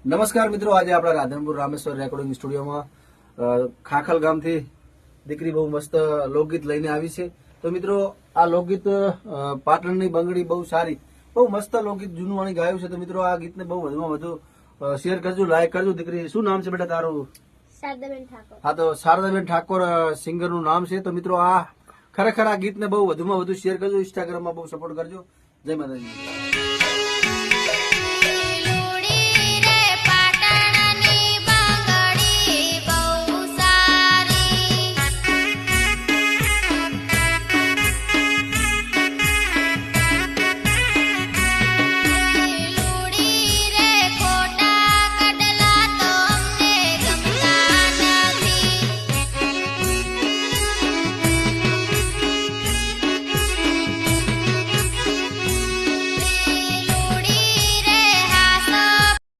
નમસ્કાર મિત્રો, આજે આપણા રાધનપુર રામેશ્વર રેકોર્ડિંગ સ્ટુડિયોમાં ખાખલ ગામથી દીકરી બહુ મસ્ત લોકગીત લઈને આવી છે. તો મિત્રો, આ લોકગીત પાટણની બંગડી બહુ સારી, બહુ મસ્ત લોકગીત જૂનું વાણી ગાયું છે. તો મિત્રો, આ ગીતને બહુ વધુમાં વધુ શેર કરજો, લાઈક કરજો. દીકરી, શું નામ છે બેટા તારું? શારદાબેન ઠાકોર. હા, તો શારદાબેન ઠાકોર સિંગરનું નામ છે. તો મિત્રો, આ ખરેખર આ ગીતને બહુ વધુમાં વધુ શેર કરજો, ઇન્સ્ટાગ્રામમાં બહુ સપોર્ટ કરજો. જય માતાજી.